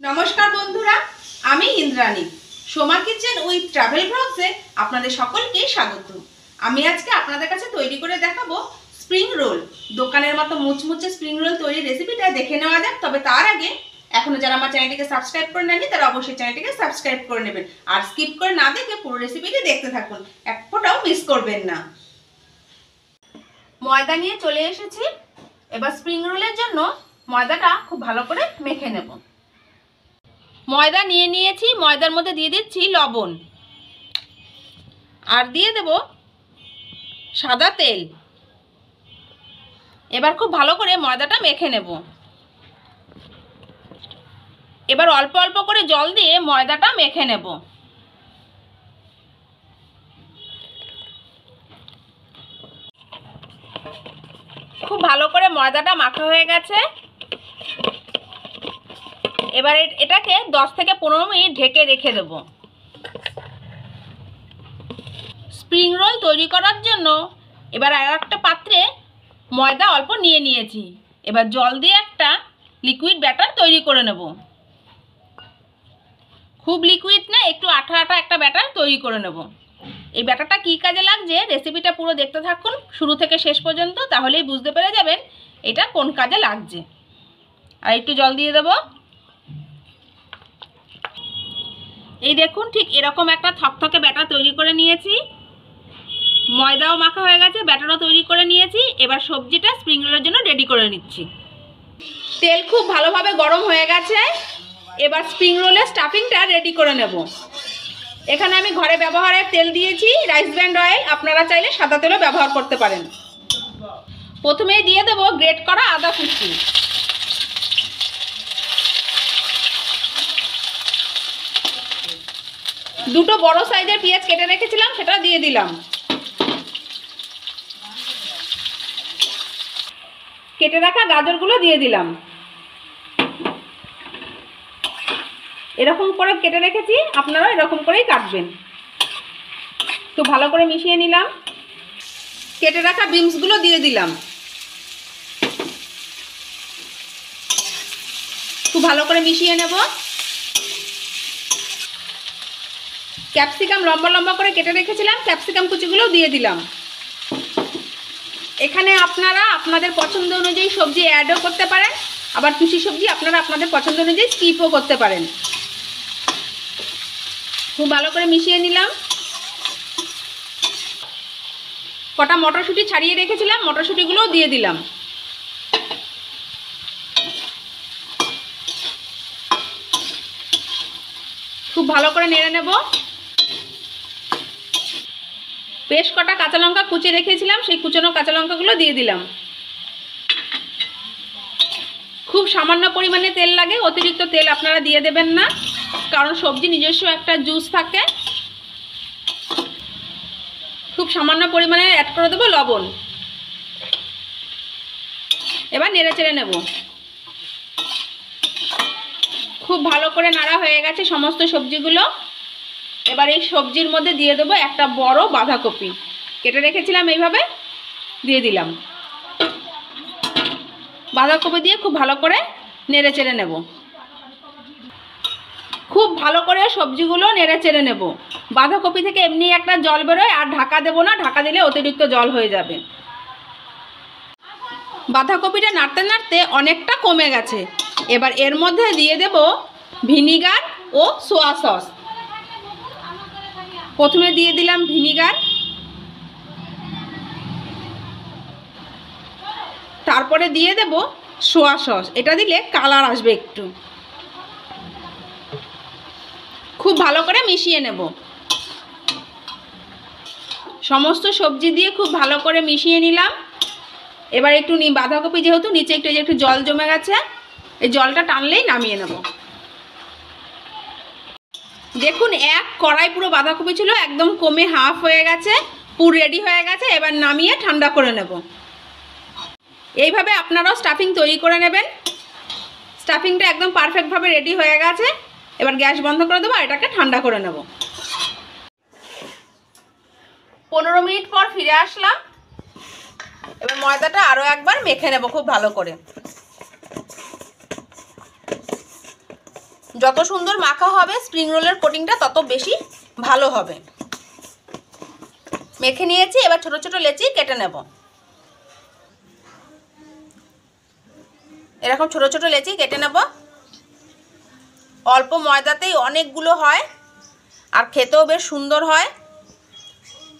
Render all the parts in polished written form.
নমস্কার বন্ধুরা, আমি Indrani. Soma kitchen with travel ব্লগসে আপনাদের সকলকে স্বাগত। আমি আজকে আপনাদের কাছে তৈরি করে দেখাবো স্প্রিং রোল। দোকানের মতো মুচমুচে স্প্রিং রোল তৈরির রেসিপিটা দেখে নেওয়া যাক। তবে তার আগে এখনো যারা আমার চ্যানেলটিকে সাবস্ক্রাইব করে নেননি তারা অবশ্যই চ্যানেলটিকে সাবস্ক্রাইব করে নেবেন, আর স্কিপ করে না দেখে পুরো রেসিপিটি দেখতে থাকুন, এক ফোঁটাও মিস করবেন না। ময়দা নিয়ে চলে এসেছি। এবার স্প্রিং রোলের জন্য ময়দাটা খুব ভালো করে মেখে নেব। ময়দা নিয়ে নিয়েছি, ময়দার মধ্যে দিয়ে দিচ্ছি লবণ আর দিয়ে দেব সাদা তেল। এবার খুব ভালো করে ময়দাটা মেখে নেব। এবার অল্প অল্প করে জল দিয়ে ময়দাটা মেখে নেব। খুব ভালো করে ময়দাটা মাখা হয়ে গেছে। এবার এটাকে 10 থেকে 15 মিনিট ঢেকে রেখে দেব। স্প্রিং রোল তৈরি করার জন্য এবার আর একটা পাত্রে ময়দা অল্প নিয়ে নিয়েছি। এবার জল দিয়ে একটা লিকুইড ব্যাটার তৈরি করে নেব। খুব লিকুইড না, একটু আঠা আঠা একটা ব্যাটার তৈরি করে নেব। এই ব্যাটারটা কী কাজে লাগছে রেসিপিটা পুরো দেখতে থাকুন শুরু থেকে শেষ পর্যন্ত, তাহলেই বুঝতে পেরে যাবেন এটা কোন কাজে লাগছে। আর একটু জল দিয়ে দেব। এই দেখুন, ঠিক এরকম একটা থকথকে ব্যাটার তৈরি করে নিয়েছি। ময়দাও মাখা হয়ে গেছে, ব্যাটারও তৈরি করে নিয়েছি। এবার সবজিটা স্প্রিং রোলের জন্য রেডি করে নিচ্ছি। তেল খুব ভালোভাবে গরম হয়ে গেছে। এবার স্প্রিং রোলের স্টাফিংটা রেডি করে নেব। এখানে আমি ঘরে ব্যবহারের তেল দিয়েছি, রাইস ব্র্যান্ড অয়েল। আপনারা চাইলে সাদা তেলও ব্যবহার করতে পারেন। প্রথমেই দিয়ে দেব গ্রেট করা আদা কুচি। দুটো বড় সাইজের পেঁয়াজ কেটে রেখেছিলাম, সেটা দিয়ে দিলাম। কেটে রাখা গাজরগুলো দিয়ে দিলাম। এরকম করে কেটে রেখেছি, আপনারা এরকম করেই কাটবেন। তো ভালো করে মিশিয়ে নিলাম। কেটে রাখা বিনসগুলো দিয়ে দিলাম। খুব ভালো করে মিশিয়ে নেব। ক্যাপসিকাম লম্বা লম্বা করে কেটে রেখেছিলাম, ক্যাপসিকাম কুচিগুলোও দিয়ে দিলাম। এখানে আপনারা আপনাদের পছন্দ অনুযায়ী সবজি অ্যাডও করতে পারেন, আবার কিছু সবজি আপনারা আপনাদের পছন্দ অনুযায়ী স্কিপও করতে পারেন। খুব ভালো করে মিশিয়ে নিলাম। কটা মটরশুঁটি ছাড়িয়ে রেখেছিলাম, মটরশুঁটিগুলোও দিয়ে দিলাম। খুব ভালো করে নেড়ে নেব। বেশ কটা কাঁচা লঙ্কা কুচি রেখেছিলাম, সেই কুচানো কাঁচা লঙ্কাগুলো দিয়ে দিলাম। খুব সামান্য পরিমাণে তেল লাগে, অতিরিক্ত তেল আপনারা দিয়ে দেবেন না, কারণ সবজি নিজস্ব একটা জুস থাকে। খুব সামান্য পরিমাণে অ্যাড করে দেবো লবণ। এবার নেড়ে চেড়ে নেব। খুব ভালো করে নাড়া হয়ে গেছে সমস্ত সবজিগুলো। এবার এই সবজির মধ্যে দিয়ে দেবো একটা বড় বাঁধাকপি কেটে রেখেছিলাম, এইভাবে দিয়ে দিলাম। বাঁধাকপি দিয়ে খুব ভালো করে নেড়ে চেড়ে নেব। খুব ভালো করে সবজিগুলো নেড়ে চেড়ে নেব। বাঁধাকপি থেকে এমনি একটা জল বেরোয়, আর ঢাকা দেবো না, ঢাকা দিলে অতিরিক্ত জল হয়ে যাবে। বাঁধাকপিটা নাড়তে নাড়তে অনেকটা কমে গেছে। এবার এর মধ্যে দিয়ে দেব ভিনিগার ও সোয়া সস। প্রথমে দিয়ে দিলাম ভিনিগার, তারপরে দিয়ে দেব সোয়া সস। এটা দিলে কালার আসবে একটু। খুব ভালো করে মিশিয়ে নেব। সমস্ত সবজি দিয়ে খুব ভালো করে মিশিয়ে নিলাম। এবার একটু বাঁধাকপি যেহেতু নিচে একটু জল জমে গেছে, এই জলটা টানলেই নামিয়ে নেব। দেখুন, এক কড়াই পুরো বাঁধাকপি ছিল, একদম কমে হাফ হয়ে গেছে, পুরো রেডি হয়ে গেছে। এবার নামিয়ে ঠান্ডা করে নেব। এইভাবে আপনারাও স্টাফিং তৈরি করে নেবেন। স্টাফিংটা একদম পারফেক্টভাবে রেডি হয়ে গেছে। এবার গ্যাস বন্ধ করে দেবো, এটাকে ঠান্ডা করে নেব। 15 মিনিট পর ফিরে আসলাম। এবার ময়দাটা আরও একবার মেখে নেব খুব ভালো করে। যত সুন্দর মাখা হবে স্প্রিং রোলের কোটিংটা তত বেশি ভালো হবে। মেখে নিয়েছি, এবার ছোট ছোট লেচি কেটে নেব। এরকম ছোট ছোট লেচি কেটে নেব। অল্প ময়দাতেই অনেকগুলো হয় আর খেতেও বেশ সুন্দর হয়।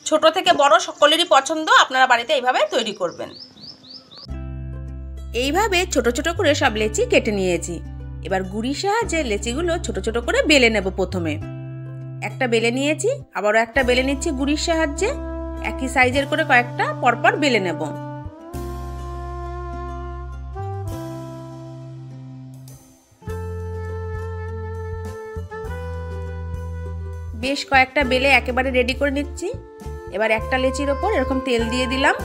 ছোট থেকে বড় সকলেরই পছন্দ। আপনারা বাড়িতে এইভাবে তৈরি করবেন। এইভাবে ছোট ছোট করে সব লেচি কেটে নিয়েছি। এবার গুড়ির সাহায্যে লেচিগুলো ছোট ছোট করে বেলে নেব। প্রথমে একটা বেলে নিয়েছি, আবারও একটা বেলে নিচ্ছি গুড়ির সাহায্যে। একই সাইজের করে কয়েকটা পরপর বেলে নেব। বেশ কয়েকটা বেলে একেবারে রেডি করে নিচ্ছি। এবার একটা লেচির ওপর এরকম তেল দিয়ে দিলাম,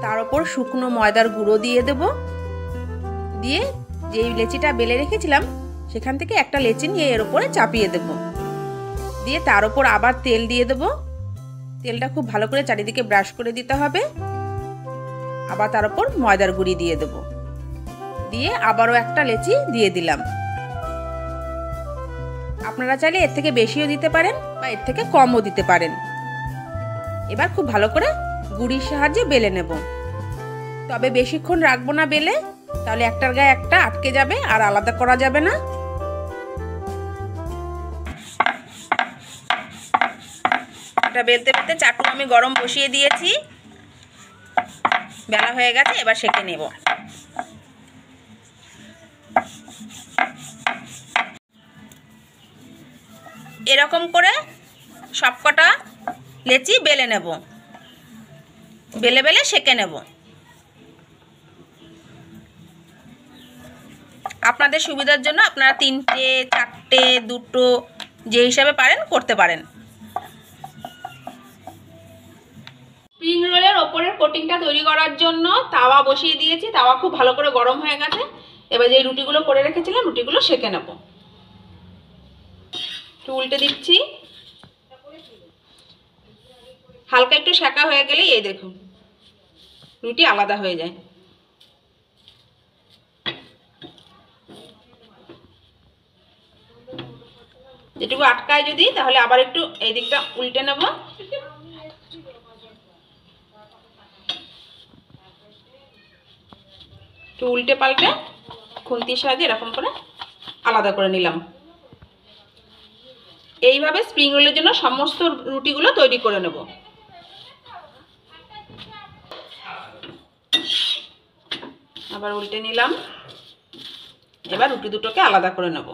তার ওপর শুকনো ময়দার গুঁড়ো দিয়ে দেব। দিয়ে যেই লেচিটা বেলে রেখেছিলাম সেখান থেকে একটা লেচি নিয়ে এর উপরে চাপিয়ে দেব। দিয়ে তার ওপর আবার তেল দিয়ে দেব। তেলটা খুব ভালো করে চারিদিকে ব্রাশ করে দিতে হবে। আবার তার ওপর ময়দার গুঁড়ি দিয়ে দেব। দিয়ে আবারও একটা লেচি দিয়ে দিলাম। আপনারা চাইলে এর থেকে বেশিও দিতে পারেন বা এর থেকে কমও দিতে পারেন। এবার খুব ভালো করে গুঁড়ির সাহায্যে বেলে নেব। তবে বেশিক্ষণ রাখবো না বেলে, তাহলে একটার গায়ে একটা আটকে যাবে আর আলাদা করা যাবে না। এটা বেলতে বেলতে চাটু আমি গরম বসিয়ে দিয়েছি। বেলা হয়ে গেছে, এবার সেঁকে নেব। এরকম করে সবকটা লেচি বেলে নেব। বেলে বেলে সেঁকে নেব। আপনাদের সুবিধার জন্য আপনারা 3টে 4টে 2টো যে হিসাবে পারেন করতে পারেন। স্প্রিং রোলের ওপরের কোটিংটা তৈরি করার জন্য তাওয়া বসিয়ে দিয়েছি। তাওয়া খুব ভালো করে গরম হয়ে গেছে। এবার যে রুটিগুলো করে রেখেছিলাম রুটিগুলো সেঁকে নেব। একটু উল্টে দিচ্ছি। হালকা একটু সেঁকা হয়ে গেলেই এই দেখুন রুটি আলাদা হয়ে যায়। যেটুকু আটকায় যদি, তাহলে আবার একটু এই দিকটা উল্টে নেব। একটু উল্টে পাল্টে খুন্তির সাহায্যে এরকম করে আলাদা করে নিলাম। এইভাবে স্প্রিং রোলের জন্য সমস্ত রুটিগুলো তৈরি করে নেব। আবার উল্টে নিলাম। এবার রুটি দুটোকে আলাদা করে নেব।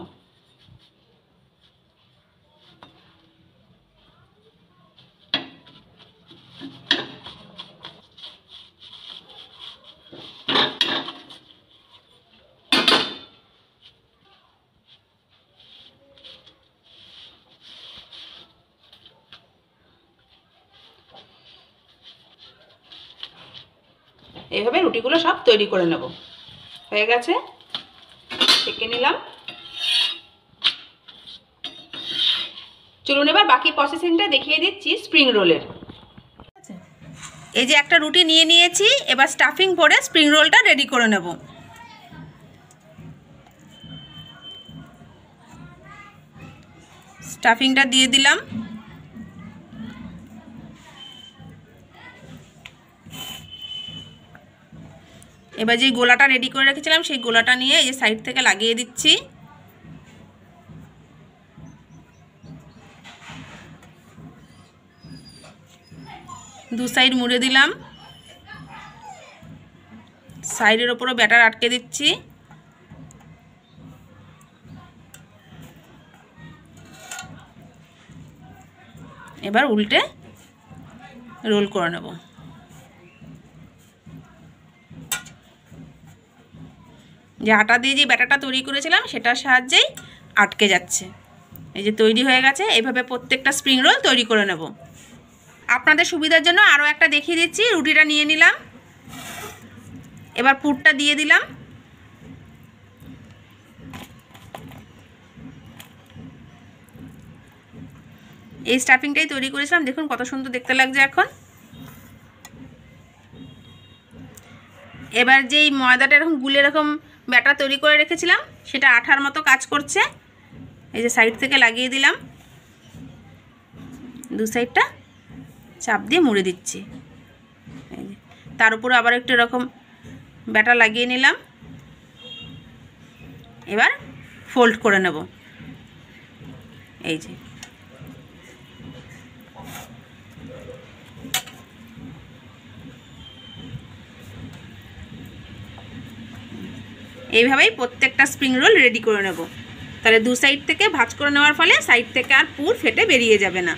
এইভাবে রুটিগুলো সব তৈরি করে নেব। হয়ে গেছে, সেঁকে নিলাম। চলুন এবার বাকি প্রসেসিংটা দেখিয়ে দিচ্ছি স্প্রিং রোলের। এই যে একটা রুটি নিয়ে নিয়েছি, এবার স্টাফিং ভরে স্প্রিং রোলটা রেডি করে নেব। স্টাফিংটা দিয়ে দিলাম। এবার যে গোলাটা রেডি করে রেখেছিলাম সেই গোলাটা নিয়ে এই যে সাইড থেকে লাগিয়ে দিচ্ছি। দু সাইড মুড়ে দিলাম। সাইডের ওপরও ব্যাটার আটকে দিচ্ছি। এবার উল্টে রোল করে নেব। যে আটা দিয়ে যে ব্যাটারটা তৈরি করেছিলাম সেটার সাহায্যেই আটকে যাচ্ছে। এই যে তৈরি হয়ে গেছে। এইভাবে প্রত্যেকটা স্প্রিং রোল তৈরি করে নেব। আপনাদের সুবিধার জন্য আরও একটা দেখিয়ে দিচ্ছি। রুটিটা নিয়ে নিলাম, এবার পুরটা দিয়ে দিলাম। এই স্টাফিংটাই তৈরি করেছিলাম, দেখুন কত সুন্দর দেখতে লাগছে এখন। এবার যেই ময়দাটা এরকম গুলে এরকম ব্যাটার তৈরি করে রেখেছিলাম সেটা আঠার মতো কাজ করছে। এই যে সাইড থেকে লাগিয়ে দিলাম, দু সাইডটা চাপ দিয়ে মুড়ে দিচ্ছি। এই যে তার উপর আবার একটু এরকম ব্যাটার লাগিয়ে নিলাম। এবার ফোল্ড করে নেব। এই যে এইভাবেই প্রত্যেকটা স্প্রিং রোল রেডি করে নেব। তাহলে দু সাইড থেকে ভাঁজ করে নেওয়ার ফলে সাইড থেকে আর পুর ফেটে বেরিয়ে যাবে না।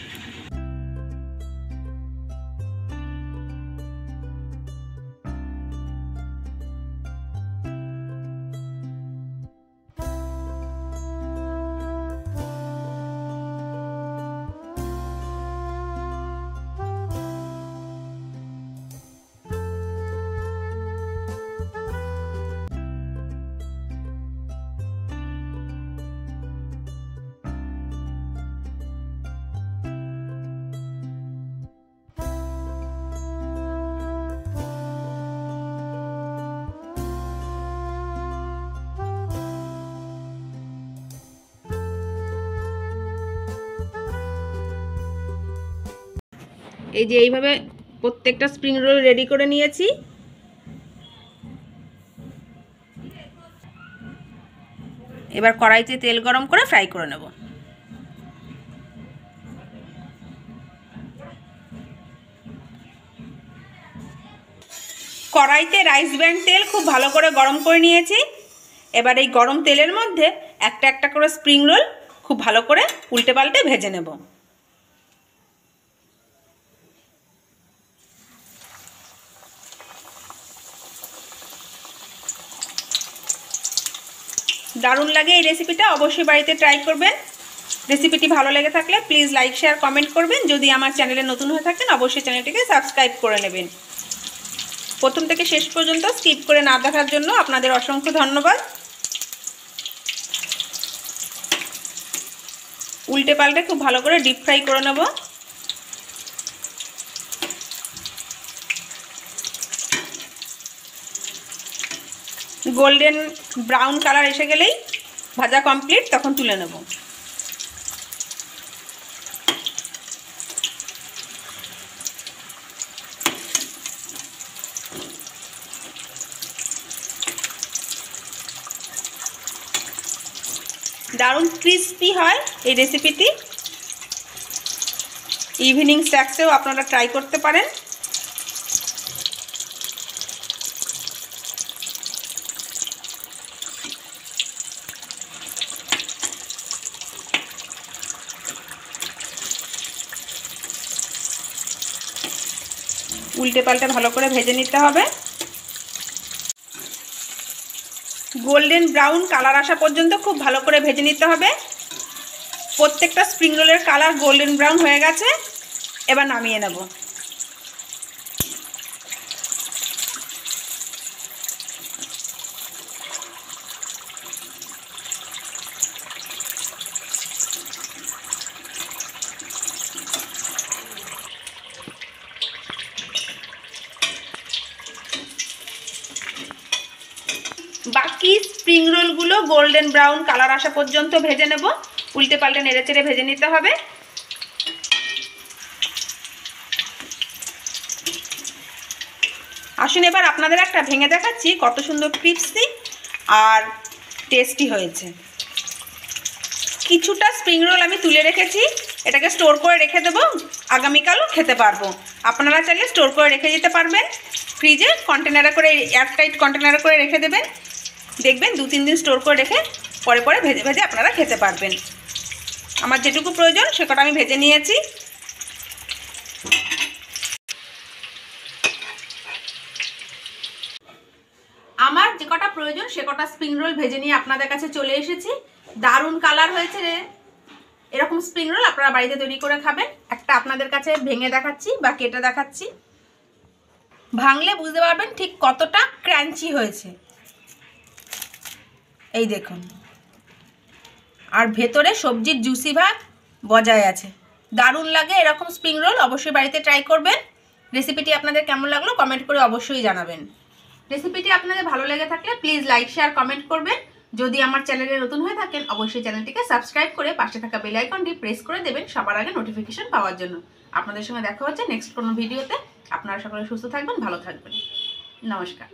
এই যে এইভাবে প্রত্যেকটা স্প্রিং রোল রেডি করে নিয়েছি। এবার কড়াইতে তেল গরম করে ফ্রাই করে নেব। কড়াইতে রাইস ব্র্যান্ড তেল খুব ভালো করে গরম করে নিয়েছি। এবার এই গরম তেলের মধ্যে একটা একটা করে স্প্রিং রোল খুব ভালো করে উল্টে পাল্টে ভেজে নেব। দারুণ লাগে এই রেসিপিটা, অবশ্যই বাড়িতে ট্রাই করবেন। রেসিপিটি ভালো লেগে থাকলে প্লিজ লাইক শেয়ার কমেন্ট করবেন। যদি আমার চ্যানেলে নতুন হয়ে থাকেন অবশ্যই চ্যানেলটিকে সাবস্ক্রাইব করে নেবেন। প্রথম থেকে শেষ পর্যন্ত স্কিপ করে না দেখার জন্য আপনাদের অসংখ্য ধন্যবাদ। উল্টে পাল্টে খুব ভালো করে ডিপ ফ্রাই করে নেব। গোল্ডেন ব্রাউন কালার এসে গেলেই ভাজা কমপ্লিট, তখন তুলে নেব। দারুণ ক্রিস্পি হয় এই রেসিপিটি। ইভিনিং স্ন্যাক্সেও আপনারা ট্রাই করতে পারেন। উল্টে পাল্টে ভালো করে ভেজে নিতে হবে। গোল্ডেন ব্রাউন কালার আসা পর্যন্ত খুব ভালো করে ভেজে নিতে হবে। প্রত্যেকটা স্প্রিং রোলের কালার গোল্ডেন ব্রাউন হয়ে গেছে। এবার নামিয়ে নেব। বাকি স্প্রিং রোলগুলো গোল্ডেন ব্রাউন কালার আসা পর্যন্ত ভেজে নেব। উল্টে পাল্টে নেড়ে চেড়ে ভেজে নিতে হবে। আসুন এবার আপনাদের একটা ভেঙে দেখাচ্ছি কত সুন্দর ক্রিস্পি আর টেস্টি হয়েছে। কিছুটা স্প্রিং রোল আমি তুলে রেখেছি, এটাকে স্টোর করে রেখে দেবো, আগামীকালও খেতে পারবো। আপনারা চাইলে স্টোর করে রেখে দিতে পারবেন ফ্রিজে কন্টেনারে করে, এয়ারটাইট কন্টেনারে করে রেখে দেবেন। দেখবেন 2-3 দিন স্টোর করে রেখে পরে পরে ভেজে ভেজে আপনারা খেতে পারবেন। আমার যেটুকু প্রয়োজন সে কটা আমি ভেজে নিয়েছি। আমার যে কটা প্রয়োজন সে কটা স্প্রিং রোল ভেজে নিয়ে আপনাদের কাছে চলে এসেছি। দারুণ কালার হয়েছে রে। এরকম স্প্রিং রোল আপনারা বাড়িতে তৈরি করে খাবেন। একটা আপনাদের কাছে ভেঙে দেখাচ্ছি বা কেটে দেখাচ্ছি, ভাঙলে বুঝতে পারবেন ঠিক কতটা ক্রাঞ্চি হয়েছে। এই দেখুন, আর ভেতরে সবজির জুসি ভাগ বজায় আছে। দারুণ লাগে এরকম স্প্রিং রোল, অবশ্যই বাড়িতে ট্রাই করবেন। রেসিপিটি আপনাদের কেমন লাগলো কমেন্ট করে অবশ্যই জানাবেন। রেসিপিটি আপনাদের ভালো লেগে থাকলে প্লিজ লাইক শেয়ার কমেন্ট করবেন। যদি আমার চ্যানেলে নতুন হয়ে থাকেন অবশ্যই চ্যানেলটিকে সাবস্ক্রাইব করে পাশে থাকা বেল আইকনটি প্রেস করে দেবেন সবার আগে নোটিফিকেশন পাওয়ার জন্য। আপনাদের সঙ্গে দেখা হচ্ছে নেক্সট কোনো ভিডিওতে। আপনারা সকলে সুস্থ থাকবেন, ভালো থাকবেন। নমস্কার।